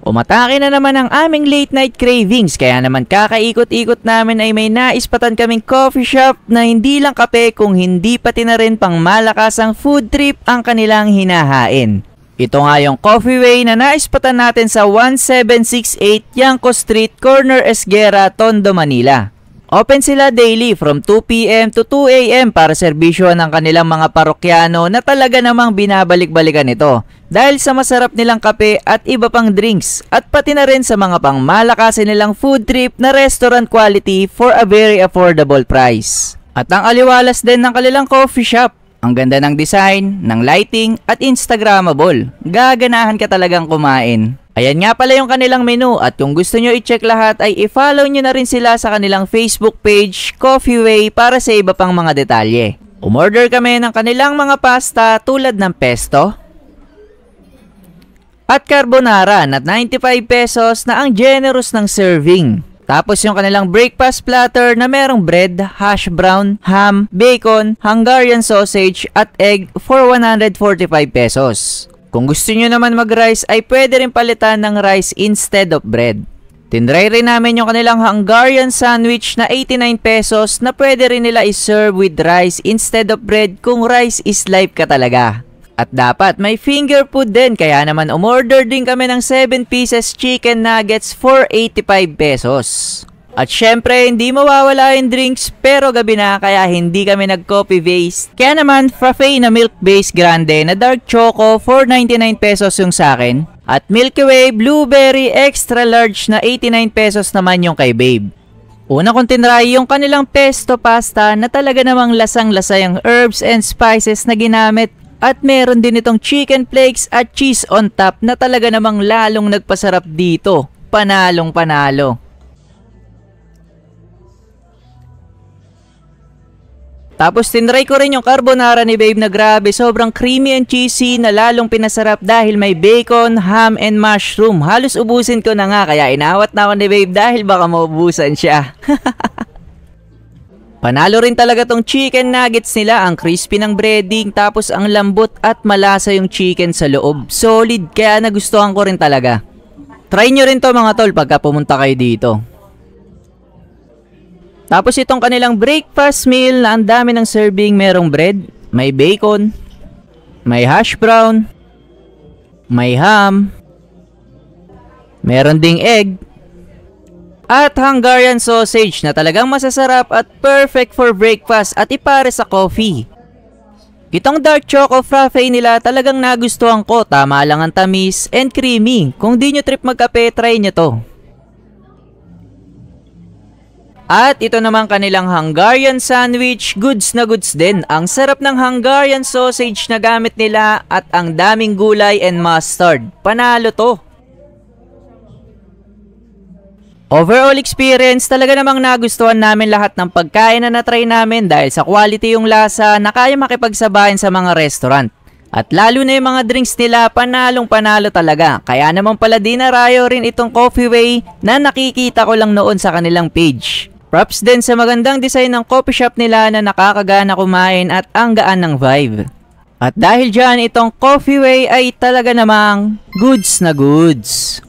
Umatake na naman ang aming late night cravings kaya naman kakaikot-ikot namin ay may naispatan kaming coffee shop na hindi lang kape kung hindi pati na rin pang malakasang food trip ang kanilang hinahain. Ito nga yung Coffee Way na naispatan natin sa 1768 Yangko Street, Corner Esguera, Tondo, Manila. Open sila daily from 2 PM to 2 AM para serbisyohan ng kanilang mga parokyano na talaga namang binabalik-balikan ito dahil sa masarap nilang kape at iba pang drinks at pati na rin sa mga pang malakasin nilang food trip na restaurant quality for a very affordable price. At ang aliwalas din ng kanilang coffee shop. Ang ganda ng design, ng lighting at Instagrammable. Gaganahan ka talagang kumain. Ayan nga pala yung kanilang menu at kung gusto nyo i-check lahat ay i-follow nyo na rin sila sa kanilang Facebook page, Coffee Way, para sa iba pang mga detalye. Umorder kami ng kanilang mga pasta tulad ng pesto at carbonara na 95 pesos na ang generous ng serving. Tapos yung kanilang breakfast platter na merong bread, hash brown, ham, bacon, Hungarian sausage at egg for 145 pesos. Kung gusto nyo naman mag-rice ay pwede rin palitan ng rice instead of bread. Tinry rin namin yung kanilang Hungarian sandwich na 89 pesos na pwede rin nila i-serve with rice instead of bread kung rice is life ka talaga. At dapat may finger food din kaya naman umorder din kami ng 7 pieces chicken nuggets for 85 pesos. At syempre, hindi mawawala yung drinks pero gabi na kaya hindi kami nag-coffee base. Kaya naman, frappe na milk-based grande na dark choco for 99 pesos yung sa akin. At Milky Way blueberry extra large na 89 pesos naman yung kay babe. Una kong tinry yung kanilang pesto pasta na talaga namang lasang-lasa yung herbs and spices na ginamit. At meron din itong chicken flakes at cheese on top na talaga namang lalong nagpasarap dito. Panalong panalo. Tapos tinry ko rin yung carbonara ni babe na grabe, sobrang creamy and cheesy na lalong pinasarap dahil may bacon, ham, and mushroom. Halos ubusin ko na nga kaya inawat na ako ni babe dahil baka maubusan siya. Panalo rin talaga tong chicken nuggets nila, ang crispy ng breading tapos ang lambot at malasa yung chicken sa loob. Solid kaya nagustuhan ko rin talaga. Try nyo rin to mga tol pagka pumunta kayo dito. Tapos itong kanilang breakfast meal na ang dami ng serving, merong bread, may bacon, may hash brown, may ham, meron ding egg, at Hungarian sausage na talagang masasarap at perfect for breakfast at ipare sa coffee. Itong dark choco frappe nila talagang nagustuhan ko, tama lang ang tamis and creamy. Kung di nyo trip magkape, try nyo to. At ito naman kanilang Hungarian sandwich, goods na goods din. Ang sarap ng Hungarian sausage na gamit nila at ang daming gulay and mustard. Panalo to. Overall experience, talaga namang nagustuhan namin lahat ng pagkain na natry namin dahil sa quality yung lasa na kaya makipagsabayan sa mga restaurant. At lalo na yung mga drinks nila, panalong panalo talaga. Kaya naman pala dinarayo rin itong Coffee Way na nakikita ko lang noon sa kanilang page. Props din sa magandang design ng coffee shop nila na nakakagana kumain at ang gaan ng vibe. At dahil dyan, itong Coffee Way ay talaga namang goods na goods.